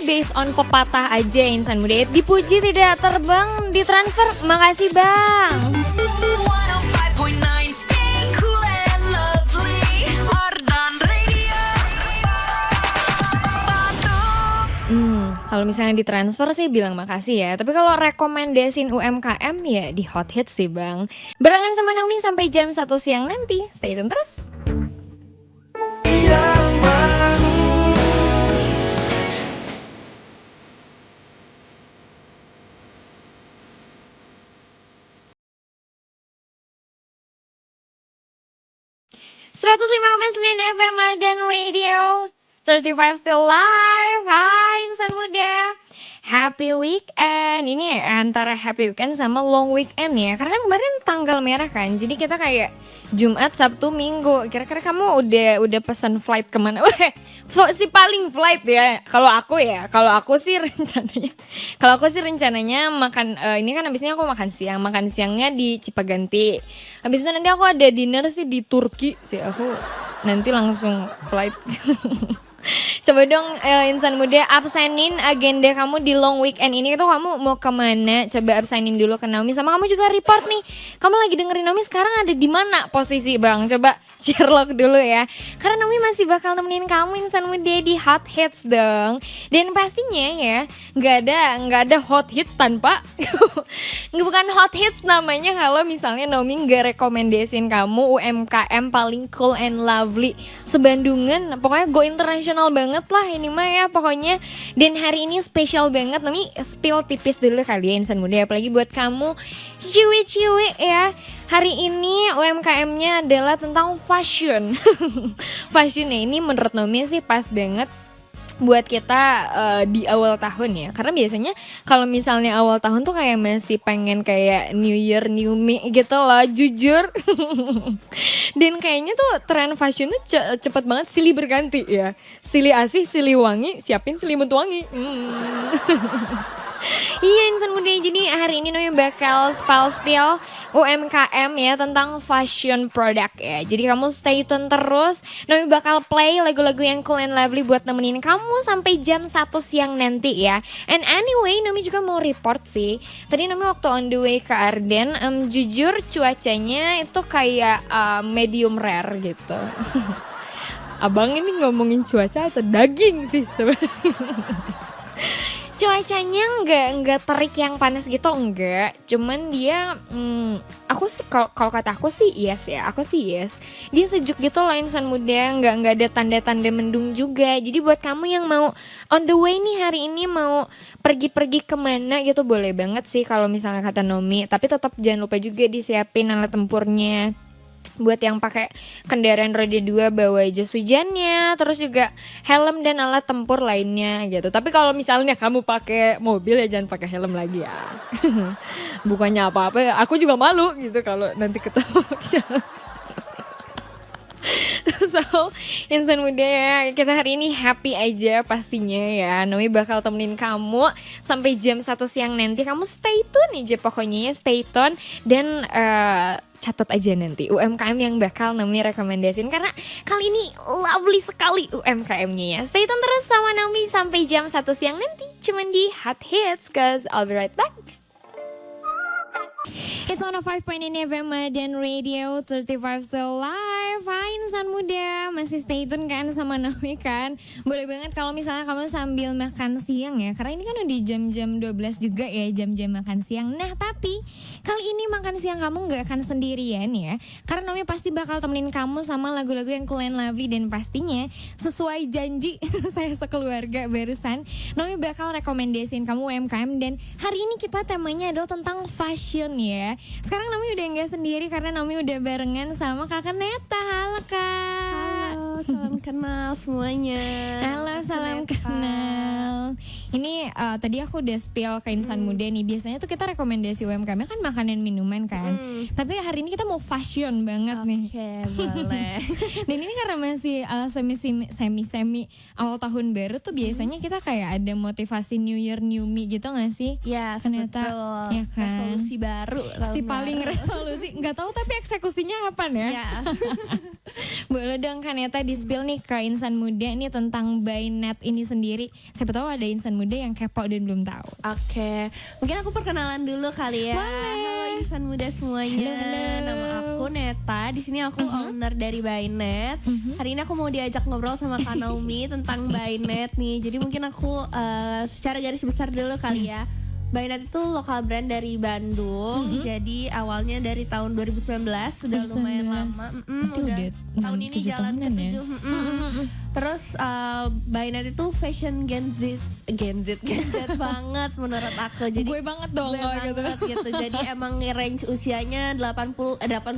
based on pepatah aja insan muda. Dipuji tidak terbang, ditransfer. Makasih bang. 105.9 stay cool and lovely. Ardan Radio. Batuk. Kalau misalnya ditransfer sih bilang makasih ya. Tapi kalau rekomendasiin UMKM ya di Hot Hits sih bang. Barengan sama Naomi sampai jam 1 siang nanti. Stay tune terus. Seratus 105,9 FM Ardan Radio 35 still live. Hai insan muda, happy weekend. Ini antara happy weekend sama long weekend ya. Karena kemarin tanggal merah kan. Jadi kita kayak Jumat, Sabtu, Minggu. Kira-kira kamu udah pesan flight kemana? Si paling flight ya. Kalau aku sih rencananya makan. Ini kan abisnya aku makan siang. Makan siangnya di Cipaganti. Habis itu nanti aku ada dinner sih di Turki sih. Aku nanti langsung flight. Coba dong insan muda absenin agenda kamu di long weekend ini tuh kamu mau kemana? Coba absenin dulu ke Naomi. Sama kamu juga report nih, kamu lagi dengerin Naomi sekarang ada di mana posisi bang? Coba Sherlock dulu ya. Karena Naomi masih bakal nemenin kamu insan muda di Hot Hits dong. Dan pastinya ya nggak ada Hot Hits tanpa bukan Hot Hits namanya kalau misalnya Naomi nggak rekomendasiin kamu UMKM paling cool and lovely sebandungan. Pokoknya go internasional banget lah ini mah ya pokoknya. Dan hari ini spesial banget. Naomi spill tipis dulu kali ya insan muda, apalagi buat kamu ciwi-ciwi ya. Hari ini UMKM-nya adalah tentang fashion. Fashionnya ini menurut Naomi sih pas banget buat kita di awal tahun ya. Karena biasanya kalau misalnya awal tahun tuh kayak masih pengen kayak New Year New Me gitu loh, jujur. Dan kayaknya tuh tren fashion tuh cepet banget silih berganti ya. Silih asih, silih wangi, siapin selimut wangi. Iya insan muda, jadi hari ini Naomi bakal spill UMKM ya tentang fashion product ya. Jadi kamu stay tune terus. Naomi bakal play lagu-lagu yang cool and lovely buat nemenin kamu sampai jam 1 siang nanti ya. And anyway, Naomi juga mau report sih. Tadi Naomi waktu on the way ke Arden, jujur cuacanya itu kayak medium rare gitu. Abang ini ngomongin cuaca atau daging sih sebenarnya? Cuacanya nggak terik yang panas gitu, enggak. Cuman dia aku sih kalau kata aku sih yes ya. Aku sih yes. Dia sejuk gitu loh insan muda, nggak ada tanda-tanda mendung juga. Jadi buat kamu yang mau on the way nih hari ini mau pergi-pergi kemana gitu boleh banget sih kalau misalnya kata Naomi. Tapi tetap jangan lupa juga disiapin alat tempurnya. Buat yang pakai kendaraan roda 2 bawa jas hujannya, terus juga helm dan alat tempur lainnya gitu. Tapi kalau misalnya kamu pakai mobil ya jangan pakai helm lagi ya. Bukannya apa-apa, aku juga malu gitu kalau nanti ketemu. So, insan muda ya, kita hari ini happy aja pastinya ya. Naomi bakal temenin kamu sampai jam 1 siang nanti. Kamu stay tune aja pokoknya ya, stay tune. Dan catat aja nanti UMKM yang bakal Naomi rekomendasiin. Karena kali ini lovely sekali UMKM-nya ya. Stay tune terus sama Naomi sampai jam 1 siang nanti. Cuman di Hot Hits, cause I'll be right back. It's 105.9 FM Ardan Radio 35 still live. Hai insan muda, masih stay tune kan sama Naomi kan? Boleh banget kalau misalnya kamu sambil makan siang ya. Karena ini kan udah jam-jam 12 juga ya, jam-jam makan siang. Nah tapi kali ini makan siang kamu gak akan sendirian ya. Karena Naomi pasti bakal temenin kamu sama lagu-lagu yang cool and lovely. Dan pastinya sesuai janji saya sekeluarga barusan, Naomi bakal rekomendasiin kamu UMKM. Dan hari ini kita temanya adalah tentang fashion ya. Sekarang Naomi udah gak sendiri karena Naomi udah barengan sama Kakak Neta. Halo Kak. Halo, salam kenal semuanya. Halo, salam kenal. Ini tadi aku udah spill ke insan muda nih. Biasanya tuh kita rekomendasi UMKM kan makanan minuman kan. Tapi hari ini kita mau fashion banget nih. Oke, boleh. Dan ini karena masih semi awal tahun baru tuh biasanya kita kayak ada motivasi New Year New Me gitu gak sih? Ya, Ternyata, betul. ya kan? Resolusi baru. Si paling resolusi nggak tahu tapi eksekusinya kapan ya? Ya. Boleh dong Kaneta di-spill nih ke insan muda nih tentang Bynet ini sendiri. Siapa tahu ada insan muda yang kepo dan belum tahu. Oke, mungkin aku perkenalan dulu kali ya. Boleh. Halo insan muda semuanya. Halo. Nama aku Neta. Di sini aku owner dari Bynet. Hari ini aku mau diajak ngobrol sama Kak Naomi tentang Bynet nih. Jadi mungkin aku secara garis besar dulu kali ya. Bynet itu lokal brand dari Bandung. Jadi awalnya dari tahun 2019, sudah lumayan lama. Berarti udah tahun ini 6-7 jalan tahunan ya? ke-7. Terus Bynet itu fashion Gen Z banget menurut aku. Jadi Gue banget dong gue kalau gitu. banget gitu. Jadi emang range usianya 18 Kakak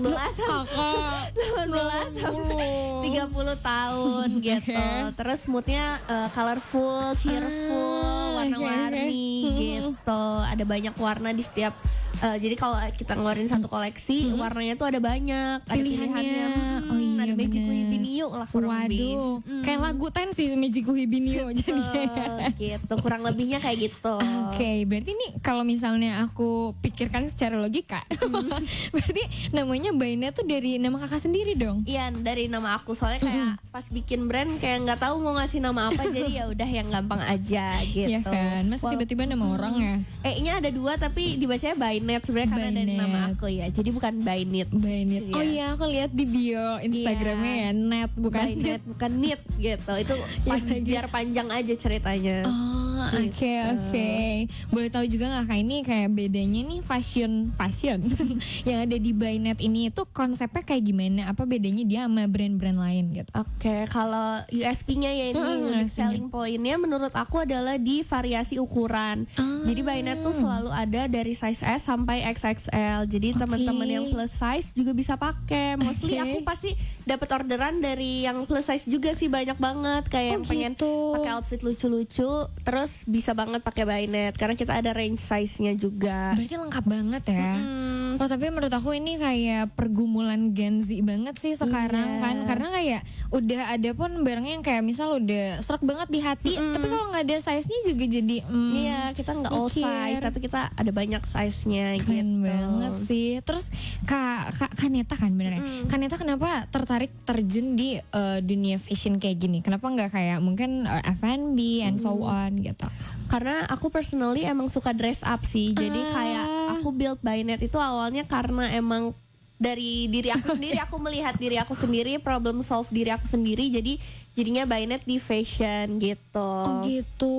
18 sampai 30 tahun gitu. Terus moodnya colorful, cheerful, warna-warni gitu. Ada banyak warna di setiap jadi kalau kita ngeluarin satu koleksi, warnanya tuh ada banyak, ada pilihannya. Oh iya, ada Magic bener. Hibinio lah kurang lebih. Waduh, kayak lagu Ten sih Magic Hibinio jadinya. Gitu, kurang lebihnya kayak gitu. Oke, berarti nih kalau misalnya aku pikirkan secara logika, berarti namanya Bynet tuh dari nama kakak sendiri dong. Iya, dari nama aku, soalnya kayak pas bikin brand kayak nggak tahu mau ngasih nama apa, jadi ya udah yang gampang aja gitu. Iya kan, masa tiba-tiba nama orang ya. Nya ada 2 tapi dibacanya Bynet sebenarnya karena dari Bynet. nama aku ya. Jadi bukan Bynet. Bynet. Oh iya, aku lihat di bio Instagramnya ya, net bukan Bynet, bukan Nit gitu. Itu biar panjang aja ceritanya. Oh, oke oke. Boleh tahu juga nggak kak ini kayak bedanya nih fashion yang ada di Bynet ini itu konsepnya kayak gimana? Apa bedanya dia sama brand-brand lain gitu? Oke, kalau USP-nya ya ini unique selling point-nya menurut aku adalah di variasi ukuran. Jadi Bynet tuh selalu ada dari size S sampai XXL. Jadi teman-teman yang plus size juga bisa pakai. Mostly aku pasti dapat orderan dari yang plus size juga sih, banyak banget kayak yang pengen pakai outfit lucu-lucu, terus bisa banget pakai Bynet karena kita ada range size-nya juga. Berarti lengkap banget ya. Oh tapi menurut aku ini kayak pergumulan Gen Z banget sih sekarang kan. Karena kayak udah ada pun barangnya yang kayak misal udah serak banget di hati, tapi kalau nggak ada size-nya juga jadi Iya, kita nggak all size, tapi kita ada banyak size-nya gitu. keren banget sih. Terus Kak Neta kan bener ya. Kak Neta kenapa tertarik terjun di dunia fashion kayak gini? Kenapa nggak kayak mungkin F&B and so on gitu? Karena aku personally emang suka dress up sih. Jadi kayak aku build Bynet itu awalnya karena emang dari diri aku sendiri, aku melihat diri aku sendiri, problem solve diri aku sendiri, jadi jadinya Bynet di fashion gitu. Oh gitu.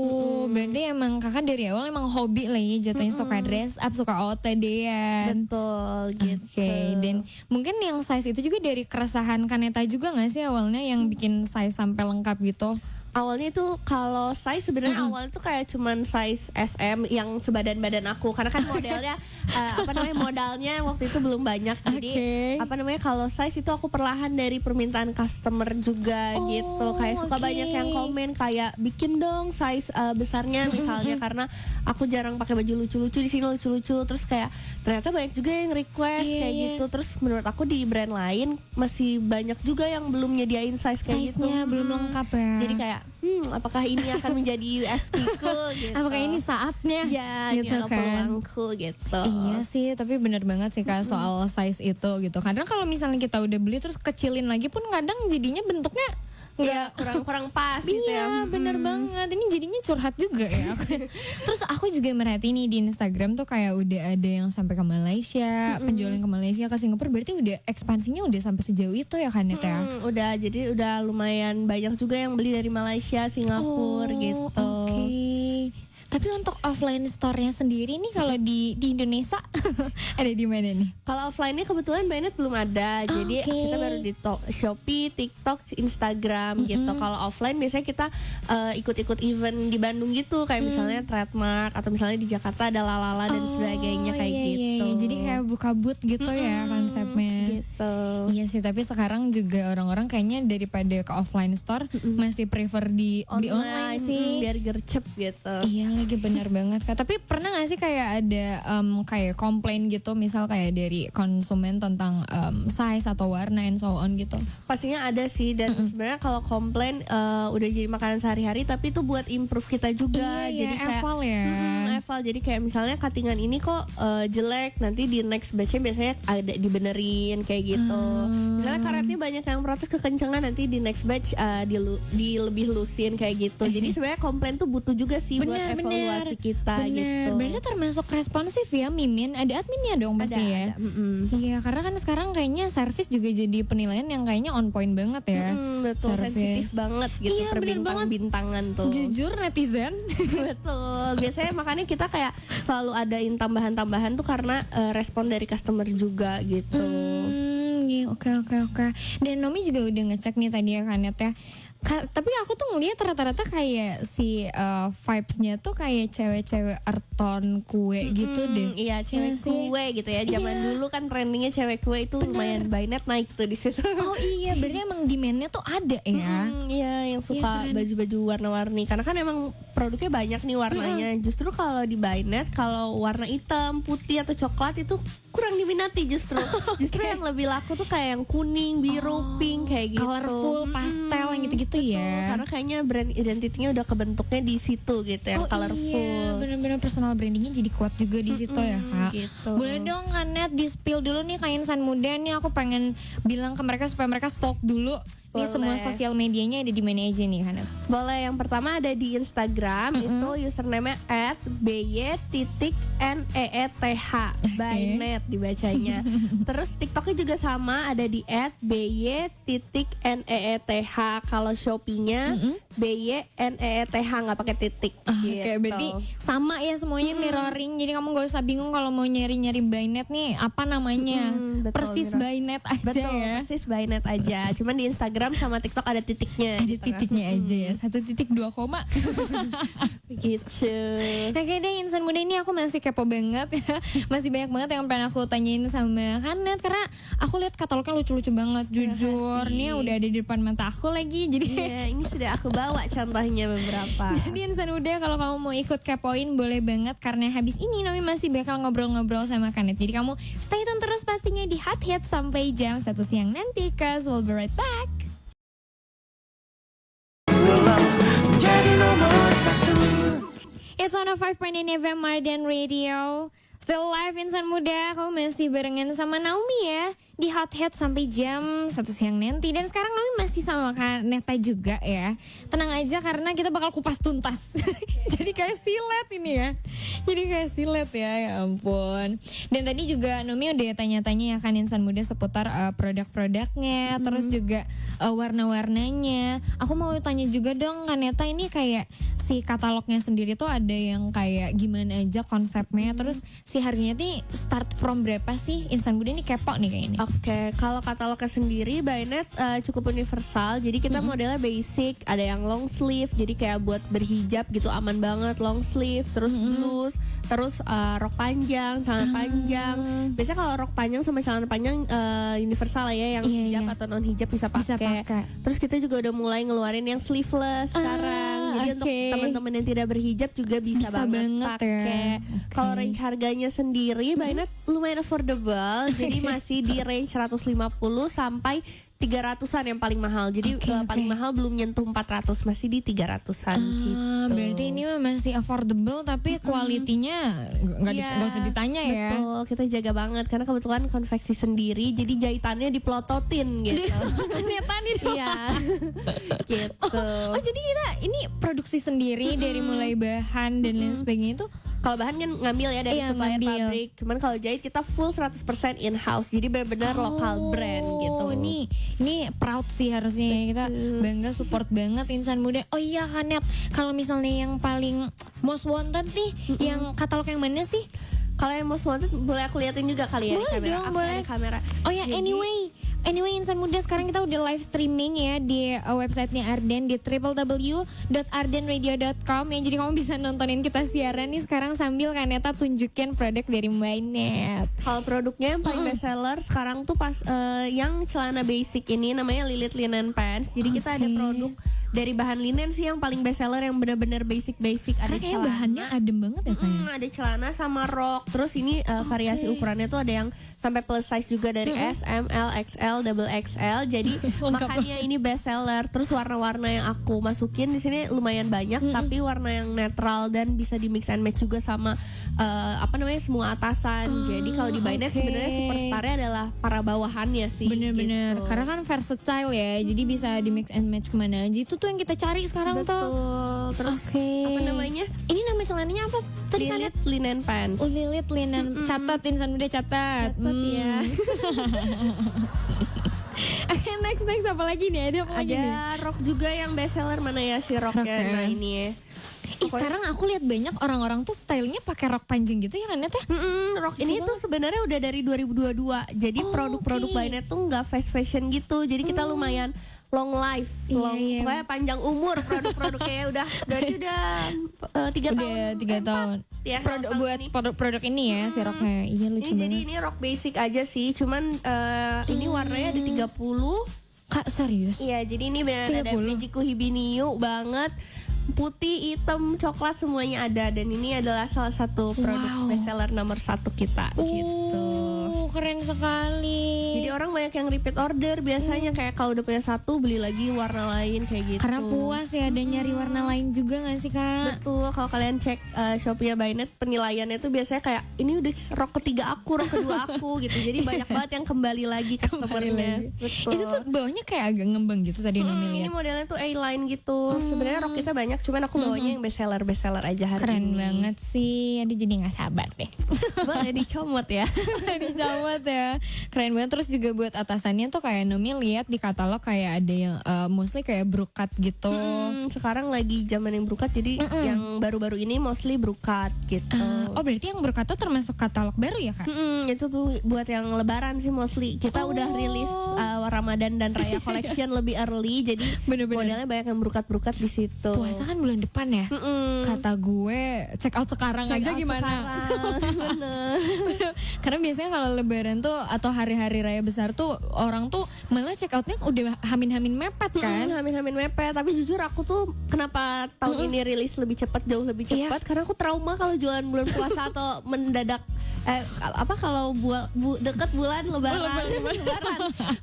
Berarti emang kakak dari awal emang hobi lah ya jatuhnya, suka dress up, suka OOTD-an. Betul gitu. Oke, dan mungkin yang size itu juga dari keresahan Kaneta juga gak sih awalnya yang bikin size sampai lengkap gitu? Awalnya itu kalau size sebenarnya awalnya tuh kayak cuman size SM yang sebadan-badan aku, karena kan modelnya modalnya waktu itu belum banyak. Jadi kalau size itu aku perlahan dari permintaan customer juga gitu. Kayak suka banyak yang komen kayak bikin dong size besarnya misalnya, karena aku jarang pakai baju lucu-lucu, di sini lucu-lucu. Terus kayak ternyata banyak juga yang request kayak gitu. Terus menurut aku di brand lain masih banyak juga yang belum nyediain size kayak gitu. Size-nya belum lengkap ya. Jadi kayak apakah ini akan menjadi USP-ku gitu. Apakah ini saatnya? Ya, gitu ini kan. peluangku gitu. Iya sih, tapi benar banget sih Kak soal size itu gitu. Kadang kalau misalnya kita udah beli terus kecilin lagi pun kadang jadinya bentuknya Iya, kurang pas gitu ya. Iya bener banget. Ini jadinya curhat juga ya. Terus aku juga merhati nih di Instagram tuh kayak udah ada yang sampai ke Malaysia, penjualan ke Malaysia, ke Singapura. Berarti udah ekspansinya udah sampai sejauh itu ya kan Net ya? Udah, jadi udah lumayan banyak juga yang beli dari Malaysia, Singapura gitu. Oke. Tapi untuk offline store-nya sendiri nih kalau di Indonesia ada di mana nih? Kalau offline-nya kebetulan Bynet belum ada. Jadi kita baru di Shopee, TikTok, Instagram gitu. Kalau offline biasanya kita ikut-ikut event di Bandung gitu, kayak misalnya Trademark atau misalnya di Jakarta ada Lalala dan sebagainya kayak gitu. Jadi kayak buka booth gitu ya konsepnya. Gitu. Iya sih, tapi sekarang juga orang-orang kayaknya daripada ke offline store masih prefer di online sih. Biar gercep gitu. Iya lagi benar banget Kak. Tapi pernah gak sih kayak ada kayak komplain gitu, misal kayak dari konsumen tentang size atau warna and so on gitu? Pastinya ada sih, dan sebenarnya kalau komplain udah jadi makanan sehari-hari, tapi itu buat improve kita juga. Iya, jadi kayak eval ya. level. Jadi kayak misalnya cuttingan ini kok jelek, nanti di next batch-nya biasanya ada dibenerin kayak gitu. Misalnya karetnya banyak yang protes kekencengan, nanti di next batch lebih lusin kayak gitu. Jadi sebenarnya komplain tuh butuh juga sih buat evaluasi kita gitu. Berarti termasuk responsif ya Mimin. Ada adminnya dong pasti ya. Iya, karena kan sekarang kayaknya service juga jadi penilaian yang kayaknya on point banget ya. Betul, sensitif banget gitu. Iya, bener banget. Bintangan tuh. Jujur netizen. Betul. Biasanya makanya kita kayak selalu adain tambahan-tambahan tuh karena respon dari customer juga gitu. Iya, oke. Dan Nomi juga udah ngecek nih tadi ya Kanet ya. Tapi aku tuh ngeliat rata-rata kayak si vibes-nya tuh kayak cewek-cewek earth tone kue gitu deh. Iya, cewek kue gitu ya. Zaman dulu kan trendingnya cewek kue itu lumayan Bainet naik tuh di situ. Oh iya, berarti emang demand-nya tuh ada ya. Iya, yang suka baju-baju warna-warni. Karena kan emang produknya banyak nih warnanya. Justru kalau di Bainet, kalau warna hitam, putih atau coklat itu kurang diminati justru. Justru yang lebih laku tuh kayak yang kuning, biru, pink kayak gitu. Colorful, pastel yang gitu-gitu ya. Karena kayaknya brand identitinya udah kebentuknya di situ gitu yang colorful. Iya, bener-bener personal brandingnya jadi kuat juga di situ ya Kak. Gitu. Boleh dong Kanet di spill dulu nih kain Insan Muda nih, aku pengen bilang ke mereka supaya mereka stok dulu. Ini semua sosial medianya ada di mana aja nih Kanet? Boleh, yang pertama ada di Instagram itu username-nya @by.neeth Bainet dibacanya. Terus TikToknya juga sama, ada di @by.neeth. Kalau Shopee-nya by.neeth nggak pakai titik. Gitu. Oke, berarti sama ya semuanya mirroring. Jadi kamu gak usah bingung kalau mau nyari-nyari Bainet nih apa namanya. Persis Bainet aja betul, ya. persis Bainet aja. Cuman di Instagram sama TikTok ada titiknya. Ada titiknya aja ya. 1.2 koma. Gitu. Oke deh Insan Muda, ini aku masih kepo banget ya. Masih banyak banget yang pengen aku tanyain sama Kanet, karena aku lihat katalognya lucu-lucu banget jujur. Nih udah ada di depan mata aku lagi. Jadi ini sudah aku bawa contohnya beberapa. Jadi Insan Muda, kalau kamu mau ikut kepoin boleh banget, karena habis ini Nomi masih bakal ngobrol-ngobrol sama Kanet. Jadi kamu stay tune terus pastinya di Hot Hits sampai jam 1 siang nanti, cause we'll be right back. It's 105.9 FM Arden Radio. Still live Insan Muda, kamu masih barengan sama Naomi ya di Hot Hits sampai jam 1 siang nanti. Dan sekarang Naomi masih sama Kaneta juga ya. Tenang aja karena kita bakal kupas tuntas. Jadi kayak silet ini ya. Jadi kayak silet ya ampun. Dan tadi juga Naomi udah tanya-tanya ya kan Insan Muda seputar produk-produknya, terus juga warna-warnanya. Aku mau tanya juga dong Kaneta, ini kayak si katalognya sendiri tuh ada yang kayak gimana aja konsepnya, terus si harganya nih start from berapa sih? Insan Muda ini kepo nih kayaknya. Oke, kalau katalognya sendiri Bainet cukup universal. Jadi kita modelnya basic, ada yang long sleeve, jadi kayak buat berhijab gitu aman banget, long sleeve, terus blus, terus rok panjang, celana panjang. Biasanya kalau rok panjang sama celana panjang universal lah ya, yang hijab atau non hijab bisa pakai. Terus kita juga udah mulai ngeluarin yang sleeveless sekarang. Jadi untuk teman-teman yang tidak berhijab juga bisa banget pakai. Kalau range harganya sendiri Bainet lumayan affordable. Jadi masih di range 150 sampai 300-an yang paling mahal. Jadi paling mahal belum nyentuh 400, masih di 300-an gitu. Berarti ini masih affordable tapi kualitinya nggak usah ditanya ya. Betul, kita jaga banget karena kebetulan konveksi sendiri, jadi jahitannya diplototin gitu. Ternyata nih dong. Iya. Gitu. Oh jadi kita ini produksi sendiri dari mulai bahan dan lain sebagainya itu. Kalau bahan kan ngambil ya dari supplier pabrik. Cuman kalau jahit kita full 100% in-house. Jadi benar-benar lokal brand gitu. Ini proud sih harusnya. Kita bangga support banget Insan Muda. Oh iya Kanet, kalau misalnya yang paling most wanted nih, yang katalog yang mana sih? Kalau yang most wanted boleh aku liatin juga kali ya. Boleh dong, boleh. Kamera. Oh ya, Anyway Insan Muda, sekarang kita udah live streaming ya di websitenya Arden di www.ardenradio.com ya. Jadi kamu bisa nontonin kita siaran nih sekarang sambil Kaneta tunjukin produk dari Bainet. Kalau produknya yang paling best seller sekarang tuh pas yang celana basic ini namanya Lilith Linen Pants. Jadi kita ada produk dari bahan linen sih yang paling best seller, yang benar-benar basic. Ada Karena kayaknya bahannya adem banget ya kayaknya. ada celana sama rok. Terus ini variasi ukurannya tuh ada yang sampai plus size juga, dari S, M, L, XL, double XL. Jadi makanya ini best seller. Terus warna-warna yang aku masukin di sini lumayan banyak, tapi warna yang netral dan bisa di mix and match juga sama semua atasan. Jadi kalau di By Net sebenarnya superstarnya adalah para bawahannya sih. Bener-bener, gitu. karena kan versatile ya, jadi bisa di mix and match kemana aja. Itu tuh yang kita cari sekarang tuh. Betul. Terus apa namanya? Ini nama celananya apa? Tadi kan Lilit linen pants. Lilit linen. Catat, Insan Muda catat. Ya. Oke, next apa lagi nih? Ada apa lagi nih? Ada rok juga yang best seller, mana ya si roknya? Roknya. Nah ini ya. Sekarang aku lihat banyak orang-orang tuh stylenya pakai rok panjang gitu ya kan Net ya? Rok ini tuh sebenarnya udah dari 2022. Jadi produk-produk By Net tuh nggak fast fashion gitu. Jadi kita lumayan long life, Iya. pokoknya panjang umur produk-produknya. Berarti udah 3 tahun. Udah 3 tahun. Ya, Produk buat produk ini ya si roknya. Iya lucu Ini jadi banget. ini rok basic aja sih. Cuman ini warnanya ada 30. Kak serius? Iya, jadi ini benar ada 30. Mijiku Hibiniu banget. Putih, hitam, coklat semuanya ada. Dan ini adalah salah satu produk bestseller nomor 1 kita gitu. Keren sekali. Jadi orang banyak yang repeat order biasanya, kayak kalau udah punya satu beli lagi warna lain kayak gitu. Karena puas ya, ada nyari warna lain juga gak sih Kak? Betul, kalau kalian cek Shopee-nya By Net, penilaiannya tuh biasanya kayak ini udah rok ketiga aku, rok kedua aku gitu. Jadi banyak banget yang kembali lagi customer-nya. Betul. Itu tuh bawahnya kayak agak ngembang gitu tadi Noni Ini lihat. modelnya tuh A-line gitu. Sebenarnya rok kita banyak, cuman aku bawanya yang best seller aja hari Keren ini. banget sih. Aduh jadi gak sabar deh. Boleh dicomot ya. Dicomot ya. Keren banget. Terus juga buat atasannya tuh kayak Nomi lihat di katalog kayak ada yang mostly kayak brokat gitu. Sekarang lagi zaman yang brokat, jadi yang baru-baru ini mostly brokat gitu. Oh berarti yang brokat tuh termasuk katalog baru ya Kak? Itu tuh buat yang lebaran sih mostly. Kita udah rilis Ramadan dan Raya Collection lebih early, jadi modelnya banyak yang brokat-brokat di situ. Puasa kan bulan depan ya. Kata gue check out sekarang aja gimana? Bener. Karena biasanya kalau lebaran tuh atau hari-hari raya besar tuh orang tuh malah check outnya udah hamin-hamin mepet kan. Hamin-hamin mepet. Tapi jujur aku tuh kenapa tahun ini rilis lebih cepat, jauh lebih cepat, karena aku trauma kalau jualan bulan puasa atau mendadak kalau deket bulan lebaran.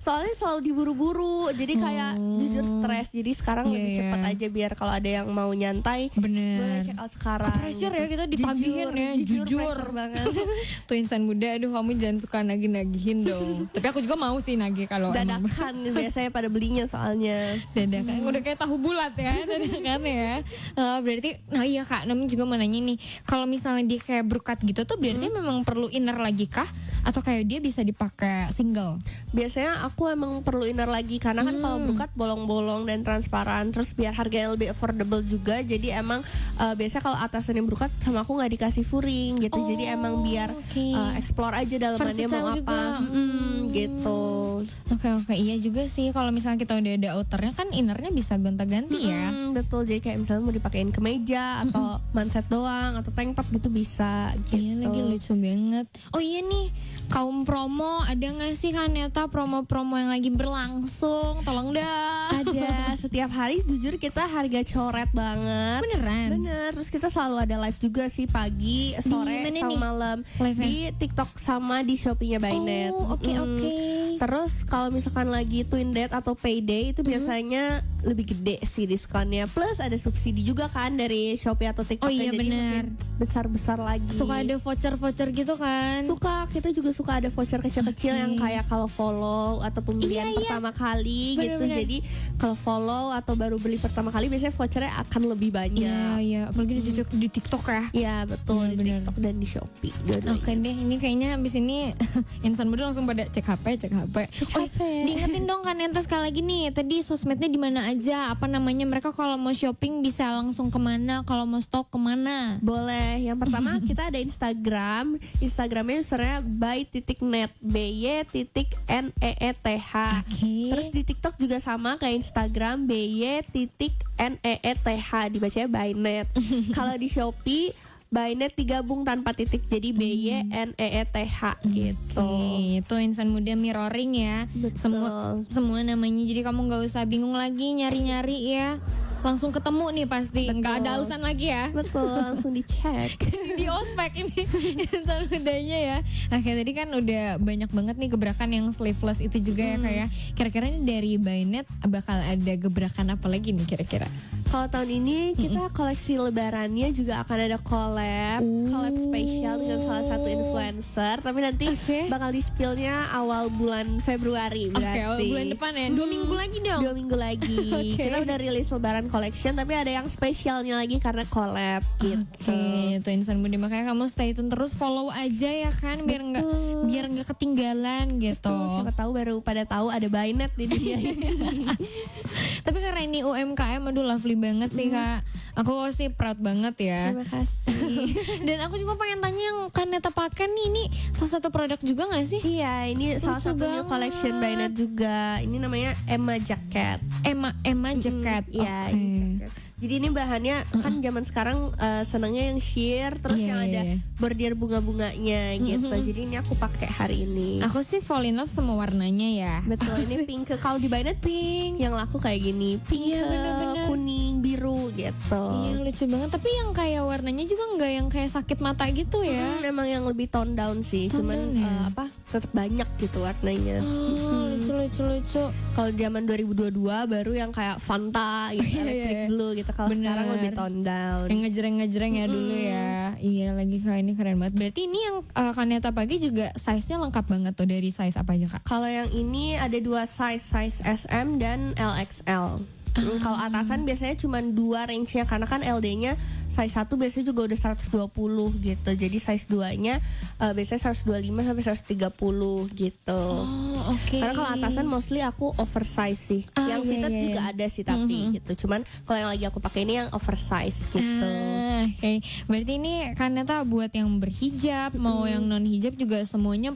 Soalnya selalu diburu-buru, jadi kayak jujur stres. Jadi sekarang lebih cepat aja, biar kalau ada yang mau nyantai boleh check out sekarang. Pressure ya, kita ditagihin ya, jujur pressure banget. Tuh Insan Muda, aduh kamu jangan suka nagih-nagihin dong. Tapi aku juga mau sih nagih kalau emang Dadakan biasanya pada belinya soalnya. dadakan. Udah kayak tahu bulat ya, dadakan ya. Berarti, nah iya Kak, Nami juga mau nanya nih, kalau misalnya dia kayak brokat gitu tuh berarti memang perlu inner lagi kah? Atau kayak dia bisa dipakai single? Biasanya aku emang perlu inner lagi, karena kan kalau brokat bolong-bolong dan transparan, terus biar harganya lebih affordable juga. Jadi emang biasanya kalau atasan yang brokat sama aku nggak dikasih furing gitu. Jadi emang biar explore aja dalamannya mau apa gitu. Oke, iya juga sih. Kalau misalnya kita udah ada outernya kan innernya bisa gonta-ganti ya. Betul, jadi kayak misalnya mau dipakein kemeja atau manset doang atau tank top gitu bisa gitu. Iya lagi lucu banget. Oh iya nih, kaum promo ada gak sih kan Neta promo-promo yang lagi berlangsung? Tolong dah. Ada setiap hari, jujur kita harga coret banget. Beneran? Bener. Terus kita selalu ada live juga sih, pagi, sore, mana sama nih? malam Live-nya? di TikTok sama di Shopee-nya By Net. Oke. Terus kalau misalkan lagi Twin Date atau Payday itu biasanya lebih gede sih diskonnya. Plus ada subsidi juga kan dari Shopee atau TikTok. Oh iya, jadi bener. makin besar-besar lagi. Suka ada voucher-voucher gitu kan? Suka, kita juga suka ada voucher kecil-kecil yang kayak kalau follow atau pembelian pertama kali gitu. Bener-bener. Jadi kalau follow atau baru beli pertama kali biasanya vouchernya akan lebih banyak. Iya, apalagi di TikTok ya. Iya betul, di bener. TikTok dan di Shopee. dua-duanya. Oke deh, ini kayaknya abis ini Insan Muda langsung pada cek HP. HP. Diingetin dong kan Nenta sekali lagi nih. Tadi sosmednya di mana aja? Apa namanya? Mereka kalau mau shopping bisa langsung kemana? Kalau mau stok kemana? Boleh. Yang pertama kita ada Instagram. Instagramnya usernya by.net, by.neeth. Oke. Terus di TikTok juga sama kayak Instagram, by.neeth, dibacanya by net. Kalau di Shopee Bainet digabung tanpa titik, jadi BYNEETH gitu. Itu insan muda mirroring ya. Betul. Semua namanya, jadi kamu nggak usah bingung lagi nyari-nyari ya. Langsung ketemu nih pasti, nggak ada alasan lagi ya. Betul, langsung dicek. Di ospek ini insan mudanya ya. Oke, tadi kan udah banyak banget nih gebrakan yang sleeveless itu juga ya kayak. Kira-kira ini dari Bainet bakal ada gebrakan apa lagi nih kira-kira? Kalau tahun ini kita koleksi lebarannya juga akan ada collab spesial dengan salah satu influencer. Tapi nanti bakal di-spill-nya awal bulan Februari berarti. Awal bulan depan ya. 2 minggu lagi dong. 2 minggu lagi. Kita udah rilis lebaran collection, tapi ada yang spesialnya lagi karena collab gitu. Itu insan muda, makanya kamu stay tune terus, follow aja ya kan, biar nggak ketinggalan gitu. Siapa tahu baru pada tahu ada Bainet di dunia ini. Tapi karena ini UMKM, aduh lovely banget sih Kak. Aku sih proud banget ya. Terima kasih. Dan aku juga pengen tanya yang Kaneta pakai nih, ini salah satu produk juga gak sih? Iya, ini salah Lucu satu new banget. collection Bainet juga. Ini namanya Emma Jacket. Emma jacket. Iya, ini jacket. Jadi ini bahannya kan zaman sekarang senangnya yang sheer, terus Iya, yang iya, ada iya. bordir bunga-bunganya gitu. Jadi ini aku pakai hari ini. Aku sih fall in love sama warnanya ya. Betul, ini pink. Kalau di Bainet pink, yang laku kayak gini, pink, Iya, bener-bener. kuning, biru gitu. Iya, lucu banget. Tapi yang kayak warnanya juga nggak yang kayak sakit mata gitu ya. Emang yang lebih tone down sih, Tone cuman down ya? tetap banyak gitu warnanya. Lucu. Kalau zaman 2022 baru yang kayak Fanta gitu, electric iya. blue gitu. Kalau Bener. sekarang lebih tone down. Yang ngejreng-ngejreng ya dulu ya. Iya lagi Kak, ini keren banget. Berarti ini yang Kaneta pagi juga size-nya lengkap banget tuh. Dari size apa aja Kak? Kalau yang ini ada 2 size SM dan LXL. Kalau atasan biasanya cuma 2 range-nya, karena kan LD-nya size 1 biasanya juga udah 120 gitu. Jadi size 2-nya biasanya 125 sampai 130 gitu. Oh, oke. Karena kalau atasan mostly aku oversize sih. Yang iya, fitted iya, juga iya. ada sih tapi gitu. Cuman kalau yang lagi aku pakai ini yang oversize gitu. Oke. Berarti ini Kaneta buat yang berhijab, mau yang non hijab juga semuanya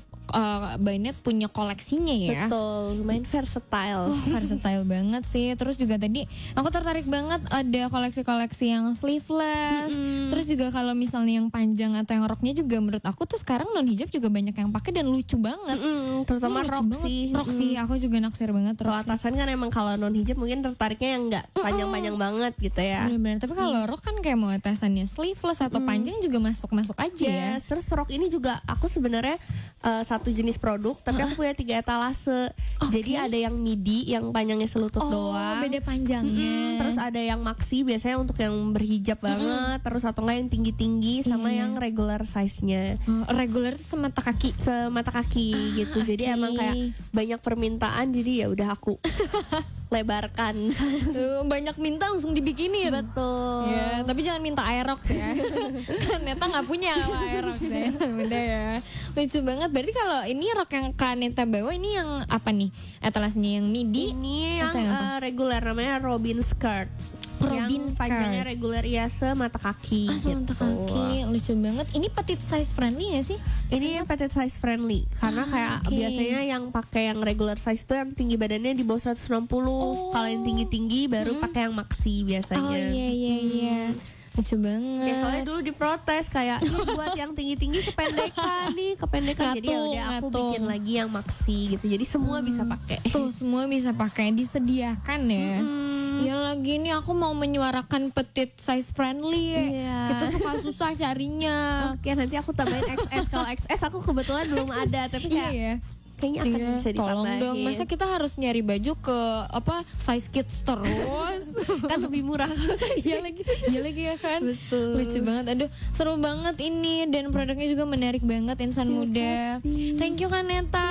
Bainet punya koleksinya ya. Betul, lumayan versatile. Versatile banget sih. Terus juga tadi aku tertarik banget ada koleksi-koleksi yang sleeveless. Terus juga kalau misalnya yang panjang atau yang roknya juga menurut aku tuh sekarang non hijab juga banyak yang pakai dan lucu banget. Terutama Lucu rok banget. sih. Rok sih, aku juga naksir banget Kalau rok sih. atasan kan emang kalau non hijab mungkin tertariknya yang nggak panjang-panjang banget gitu ya. Bener-bener. Tapi kalau rok kan kayak mau atasannya sleeveless atau panjang juga masuk-masuk aja ya. Yes, terus rok ini juga aku sebenarnya satu jenis produk, tapi aku punya 3 etalase. Jadi ada yang midi yang panjangnya selutut doang. Beda panjangnya. Terus ada yang maxi biasanya untuk yang berhijab banget, terus atau enggak yang tinggi-tinggi sama yang regular size-nya. Regular tuh semata kaki. Semata kaki gitu. Jadi emang kayak banyak permintaan, jadi ya udah aku lebarkan. Banyak minta langsung dibikinin. Betul. Ya, tapi jangan minta Aerox ya. Kan Neta nggak punya kalau Aerox ya. Beda ya. Lucu banget. Berarti kalau ini rok yang Kaneta bawa ini yang apa nih? Etalasnya yang midi. Ini yang atau yang apa? reguler namanya Robin skirt. Robin yang skirt. panjangnya reguler iya mata kaki Semata gitu. kaki. Lucu banget. Ini petite size friendly gak sih? Ini yang petite size friendly karena kayak oke. biasanya yang pakai yang regular size itu yang tinggi badannya di bawah 160. Kalau yang tinggi-tinggi baru pakai yang maxi biasanya. Oh iya. Lucu banget. Ya, soalnya dulu diprotes kayak "Ih, buat yang tinggi-tinggi kependekan jadi ya udah aku Ngatung. bikin lagi yang maxi gitu. Jadi semua bisa pakai. Tuh semua bisa pakai, disediakan ya. Ya lagi ini aku mau menyuarakan petite size friendly ya. Iya. Kita suka susah carinya. Oke, nanti aku tambahin XS. Kalau XS aku kebetulan belum ada, tapi Iya kayak ya. kayaknya akan Iya, bisa tolong ditambahin. dong. Masa kita harus nyari baju ke apa size kids terus? Kan lebih murah kalau Iya lagi ya kan. Betul. Lucu banget. Aduh, seru banget ini dan produknya juga menarik banget insan muda. Thank you Kaneta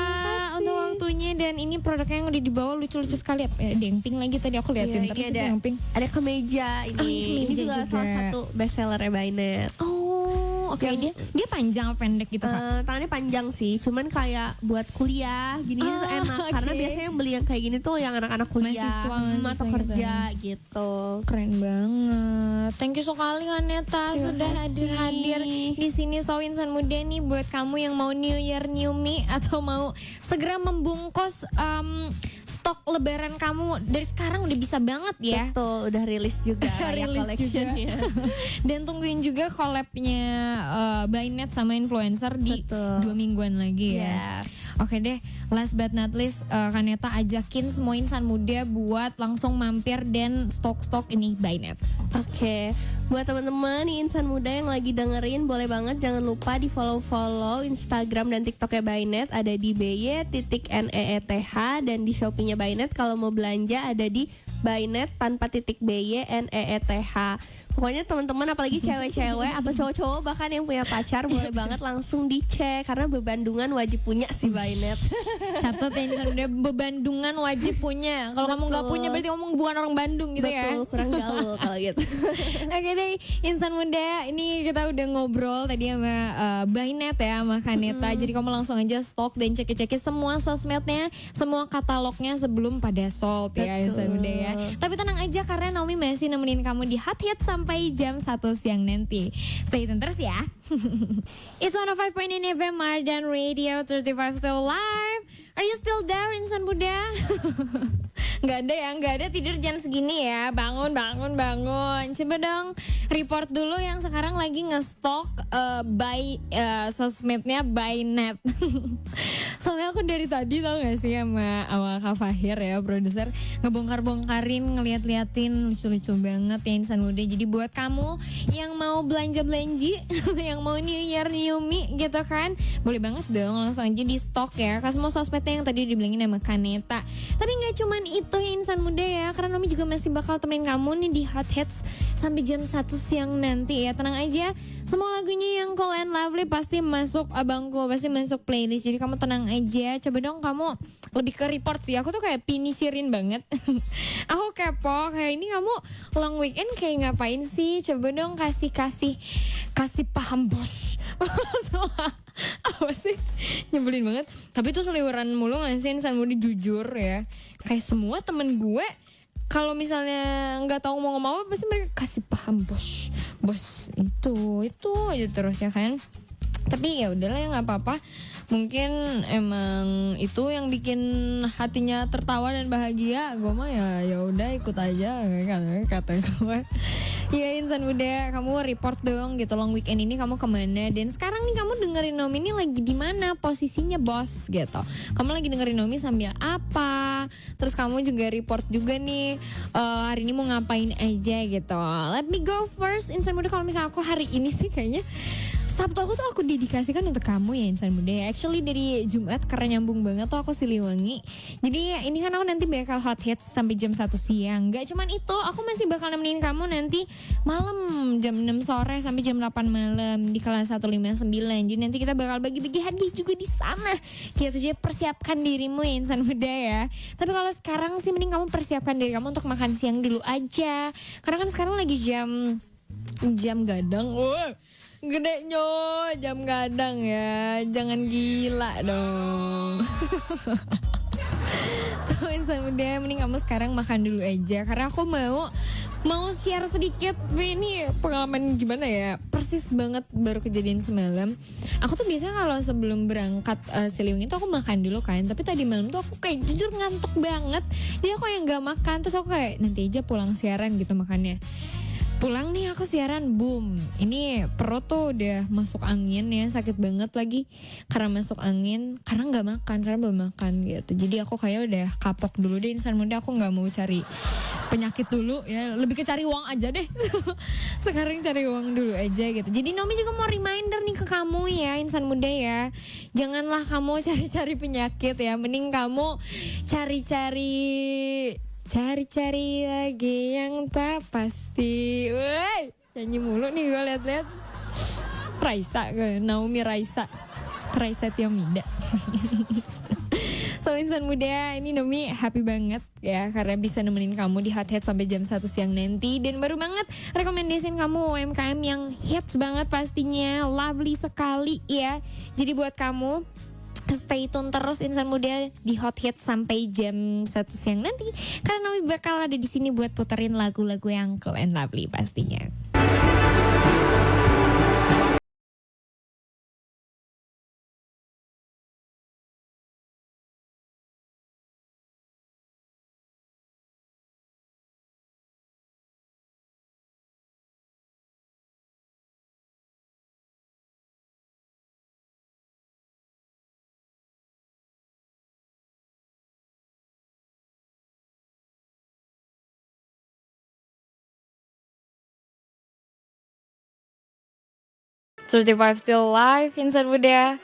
untuk waktunya dan ini produknya yang udah dibawa lucu-lucu sekali. Ada yang pink lagi tadi aku liatin Iya, terus ini itu yang pink. ada kemeja ini. Oh, ini Ini kemeja juga juga. salah satu bestseller Bainet. Oh, oke. Dia panjang apa pendek gitu Kak? Tangannya panjang sih, cuman kayak buat kuliah gini tuh enak oke. karena biasanya yang beli yang kayak gini tuh yang anak-anak kuliah Mahasiswa atau gitu kerja gitu. Keren banget. Thank you sekali Kaneta Terima sudah kasih. hadir di sini. So insan muda nih buat kamu yang mau New Year New Me atau mau segera membungkus stok lebaran kamu dari sekarang udah bisa banget ya. Betul, udah rilis juga Raya Rilis Collection-nya. Dan tungguin juga collab-nya Bynet sama influencer di Betul. 2 mingguan lagi ya. Yes. Oke deh, last but not least, Kaneta ajakin semua insan muda buat langsung mampir dan stok-stok ini Bynet. Oke, buat teman-teman nih insan muda yang lagi dengerin, boleh banget jangan lupa di follow Instagram dan TikToknya Bynet, ada di by.neeth, dan di Shopee-nya Bynet kalau mau belanja ada di Bynet tanpa titik by.neeth. Pokoknya teman-teman apalagi cewek-cewek atau cowok-cowok bahkan yang punya pacar boleh banget langsung dicek karena Bebandungan wajib punya si Bynet. Catat ya insan muda, Bebandungan wajib punya. Kalau kamu nggak Betul. punya berarti kamu bukan orang Bandung gitu ya. Betul, kurang gaul kalau gitu. Oke deh, insan muda, ini kita udah ngobrol tadi sama Bynet ya, sama Kaneta. Jadi kamu langsung aja stok dan cek-cekin semua sosmednya, semua katalognya sebelum pada sold ya insan muda ya. Tapi tenang aja karena Naomi masih nemenin kamu di Hot Hits sampai jam 1 siang nanti. Stay tune terus ya. It's 105.9 FM Mardan Radio 35 still live. Are you still there insan muda? Nggak ada tidur jam segini ya. Bangun. Coba dong report dulu yang sekarang lagi ngestok sosmednya Bynet. Soalnya aku dari tadi tau gak sih sama Kak Fahir ya produser ngebongkar-bongkarin, ngeliat-liatin lucu-lucu banget ya insan muda. Jadi buat kamu yang mau belanja-belanji, yang mau New Year New Me gitu kan, boleh banget dong langsung aja di stok ya. Ke semua sosmednya yang tadi dibilangin sama Kaneta. Tapi nggak cuman itu ya insan muda ya, karena Nomi juga masih bakal temenin kamu nih di Hot Hits sampai jam 1 siang nanti ya. Tenang aja, semua lagunya yang Cool and Lovely pasti masuk abangku, pasti masuk playlist. Jadi kamu tenang aja. Coba dong kamu lebih ke report sih. Aku tuh kayak pinisirin banget. Aku kepo, kayak ini kamu long weekend kayak ngapain sih? Coba dong kasih paham bos. Apa sih? Nyebelin banget. Tapi itu seliweran mulu gak sih insan muda, jujur ya. Kayak semua temen gue kalau misalnya nggak tahu mau ngomong apa pasti mereka kasih paham bos itu aja terus ya kan. Tapi ya udahlah ya nggak apa-apa, mungkin emang itu yang bikin hatinya tertawa dan bahagia. Gue mah ya udah ikut aja kata gue. Ya insan muda, kamu report dong gitu long weekend ini kamu kemana, dan sekarang nih kamu dengerin Nomi ini lagi di mana posisinya bos gitu. Kamu lagi dengerin Nomi sambil apa, terus kamu juga report juga nih hari ini mau ngapain aja gitu. Let me go first insan muda. Kalau misalnya aku hari ini sih kayaknya Sabtu aku dedikasikan untuk kamu ya insan muda ya. Actually dari Jumat karena nyambung banget tuh aku Siliwangi. Jadi ini kan aku nanti bakal Hot Hits sampai jam 1 siang. Gak cuman itu, aku masih bakal nemenin kamu nanti malam jam 6 sore sampai jam 8 malam di kelas 159. Jadi nanti kita bakal bagi-bagi hadiah juga di sana. Kita saja persiapkan dirimu ya insan muda ya. Tapi kalau sekarang sih mending kamu persiapkan diri kamu untuk makan siang dulu aja. Karena kan sekarang lagi jam gadang. Gedenya jam gadang ya, jangan gila dong. So insan muda, mending kamu sekarang makan dulu aja. Karena aku mau share sedikit ini pengalaman gimana ya, persis banget baru kejadian semalam. Aku tuh biasanya kalau sebelum berangkat Siliwangi itu aku makan dulu kan. Tapi tadi malam tuh aku kayak jujur ngantuk banget. Jadi aku yang gak makan, terus aku kayak nanti aja pulang siaran gitu makannya. Pulang nih aku siaran, boom. Ini perut tuh udah masuk angin ya, sakit banget lagi karena masuk angin, karena nggak makan, karena belum makan gitu. Jadi aku kayak udah kapok dulu deh insan muda, aku nggak mau cari penyakit dulu ya, lebih ke cari uang aja deh. Sekarang cari uang dulu aja gitu. Jadi Nomi juga mau reminder nih ke kamu ya insan muda ya, janganlah kamu cari-cari penyakit ya, mending kamu cari-cari lagi yang tak pasti. Woi, nyanyi mulu nih gue liat-liat. Raisa, Naomi Raisa Tiamida. So insan muda, ini Nomi happy banget ya karena bisa nemenin kamu di Hot Hits sampai jam 1 siang nanti. Dan baru banget rekomendasiin kamu UMKM yang hits banget pastinya, lovely sekali ya. Jadi buat kamu stay tune terus insan muda di Hot Hits sampai jam 1 siang nanti, karena Nomi bakal ada di sini buat puterin lagu-lagu yang cool and lovely pastinya. 35 still alive, insan muda.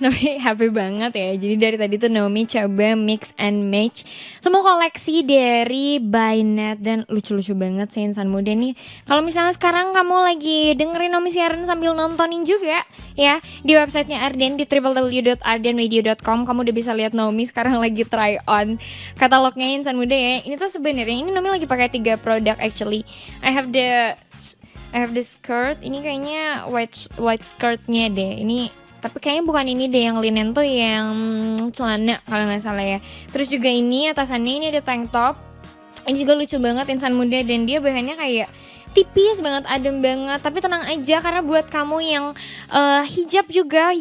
Naomi happy banget ya. Jadi dari tadi tuh Naomi coba mix and match semua koleksi dari Bynet dan lucu-lucu banget sih insan muda nih. Kalau misalnya sekarang kamu lagi dengerin Naomi siaran sambil nontonin juga ya di websitenya Arden di www.ardenradio.com, kamu udah bisa lihat Naomi sekarang lagi try on katalognya insan muda ya. Ini tuh sebenarnya ini Naomi lagi pakai 3 produk actually. I have the skirt. Ini kayaknya white skirtnya deh. Ini tapi kayaknya bukan ini deh, yang linen tuh yang celana kalau nggak salah ya. Terus juga ini atasannya ini ada tank top. Ini juga lucu banget insan muda dan dia bahannya kayak tipis banget, adem banget. Tapi tenang aja karena buat kamu yang hijab juga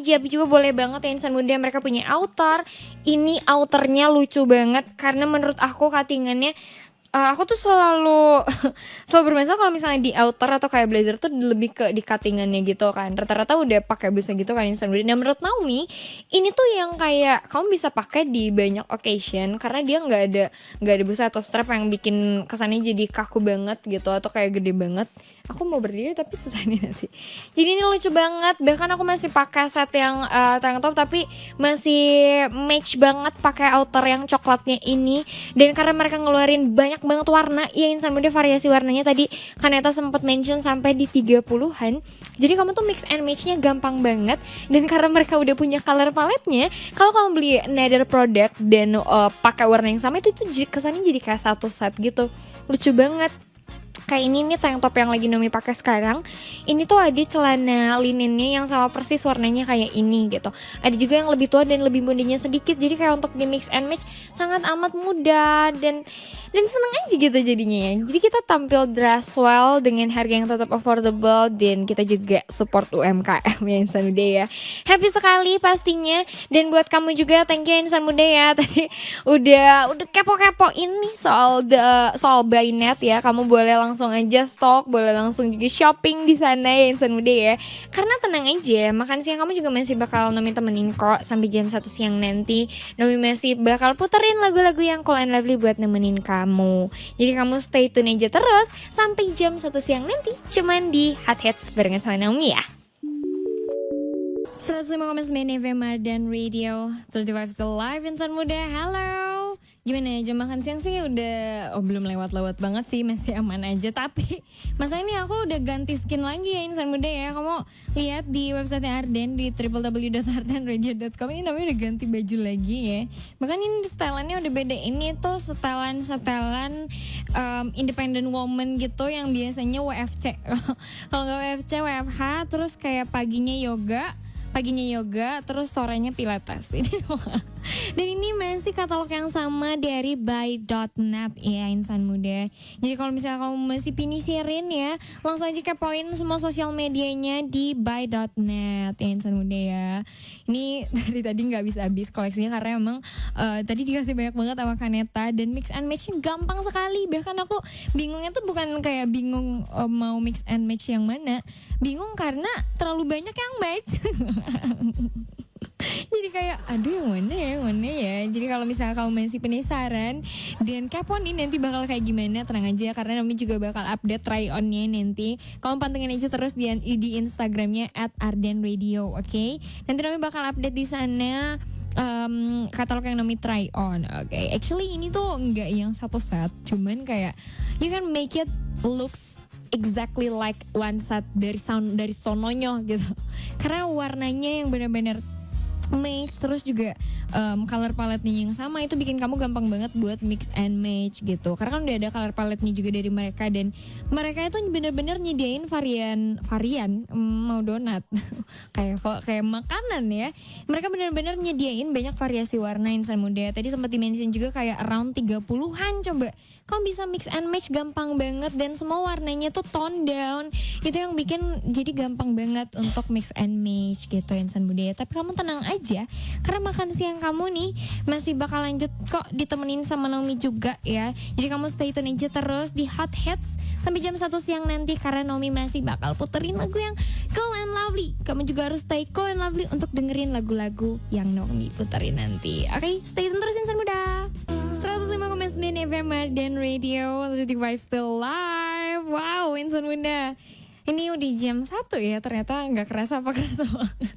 boleh banget ya insan muda. Mereka punya outer. Ini outernya lucu banget karena menurut aku cuttingannya aku tuh selalu bermasalah kalau misalnya di outer atau kayak blazer tuh lebih ke di cuttingannya gitu kan. Rata-rata udah pakai busa gitu kan insan muda. Dan menurut Naomi ini tuh yang kayak kamu bisa pakai di banyak occasion karena dia nggak ada busa atau strap yang bikin kesannya jadi kaku banget gitu atau kayak gede banget. Aku mau berdiri tapi susah nih nanti. Jadi ini lucu banget. Bahkan aku masih pakai set yang tank top tapi masih match banget pakai outer yang coklatnya ini. Dan karena mereka ngeluarin banyak banget warna, ya insan muda variasi warnanya tadi Kaneta sempat mention sampai di 30-an. Jadi kamu tuh mix and match-nya gampang banget. Dan karena mereka udah punya color palette-nya, kalau kamu beli another product dan pakai warna yang sama itu kesannya jadi kayak satu set gitu. Lucu banget. Kayak ini nih tank top yang lagi Naomi pakai sekarang. Ini tuh ada celana linennya yang sama persis warnanya kayak ini gitu. Ada juga yang lebih tua dan lebih mudanya sedikit. Jadi kayak untuk di mix and match sangat amat mudah dan seneng aja gitu jadinya ya. Jadi kita tampil dress well dengan harga yang tetap affordable dan kita juga support UMKM ya insan muda ya. Happy sekali pastinya. Dan buat kamu juga thank you insan muda ya. Tadi udah kepo-kepo ini soal Bynet ya. Kamu boleh langsung aja stok, boleh langsung juga shopping di sana ya insan muda ya. Karena tenang aja, makan siang kamu juga masih bakal Naomi temenin kok sampai jam 1 siang nanti. Naomi masih bakal puterin lagu-lagu yang cool and lovely buat nemenin kamu. Jadi kamu stay tune aja terus sampai jam 1 siang nanti cuman di Hot Hits barengan sama Naomi ya. 105,9 FM Arden Radio 35 still live insan muda. Halo, gimana jam makan siang sih udah belum lewat-lewat banget sih, masih aman aja. Tapi masa ini aku udah ganti skin lagi ya insan muda ya. Kamu lihat di website Arden di www.ardenradio.com, ini namanya udah ganti baju lagi ya. Bahkan ini stylannya udah beda. Ini tuh setelan independent woman gitu yang biasanya WFC. Kalau nggak WFC WFH, terus kayak paginya yoga terus sorenya pilates. Dan ini masih katalog yang sama dari buy.net ya insan muda. Jadi kalau misalnya kamu masih pinisirin ya, langsung aja kepoin semua sosial medianya di buy.net ya insan muda ya. Ini dari tadi gak habis koleksinya karena emang tadi dikasih banyak banget sama Kaneta. Dan mix and matchnya gampang sekali. Bahkan aku bingungnya tuh bukan kayak bingung mau mix and match yang mana, bingung karena terlalu banyak yang match. Jadi kayak aduh yang mana ya. Jadi kalau misalnya kamu masih penasaran dan kepo nih nanti bakal kayak gimana, tenang aja karena Naomi juga bakal update try on-nya nanti. Kamu pantengin aja terus di Instagramnya @ardenradio, oke? Nanti Naomi bakal update di sana katalog yang Naomi try on, oke? Actually ini tuh nggak yang satu set, cuman kayak you can make it looks exactly like one set dari sononya gitu. Karena warnanya yang benar-benar match, terus juga color palette-nya yang sama, itu bikin kamu gampang banget buat mix and match gitu. Karena kan udah ada color palette-nya juga dari mereka dan mereka itu benar-benar nyediain varian mau donat kayak makanan ya. Mereka benar-benar nyediain banyak variasi warna insan muda. Tadi sempat di-mention juga kayak around 30-an. Coba kamu bisa mix and match gampang banget dan semua warnanya tuh tone down. Itu yang bikin jadi gampang banget untuk mix and match gitu insan muda. Tapi kamu tenang aja karena makan siang kamu nih masih bakal lanjut kok ditemenin sama Naomi juga ya. Jadi kamu stay tune aja terus di Hot Hits sampai jam 1 siang nanti karena Naomi masih bakal puterin lagu yang cool and lovely. Kamu juga harus stay cool and lovely untuk dengerin lagu-lagu yang Naomi puterin nanti. Oke, stay tune terus insan muda. 105,9 FM Arden Radio, 35 still live. Wow, insan muda. Ini udah jam 1 ya, ternyata nggak kerasa apa kerasa banget.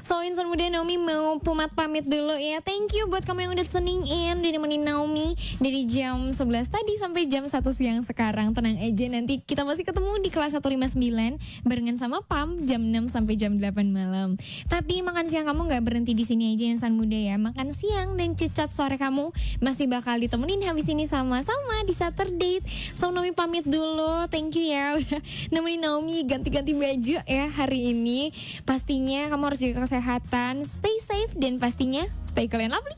So insan muda, Naomi mau pamit dulu ya. Thank you buat kamu yang udah tuning in, udah nemenin Naomi dari jam 11 tadi sampai jam 1 siang sekarang. Tenang aja, nanti kita masih ketemu di kelas 159 barengan sama Pam jam 6 sampai jam 8 malam. Tapi makan siang kamu gak berhenti di sini aja insan muda ya. Makan siang dan cecat sore kamu masih bakal ditemenin habis ini sama Salma di Saturday. So Naomi pamit dulu. Thank you ya udah nemenin Naomi ganti-ganti baju ya hari ini. Pastinya kamu harus jaga kesehatan, stay safe, dan pastinya stay kalian lovely.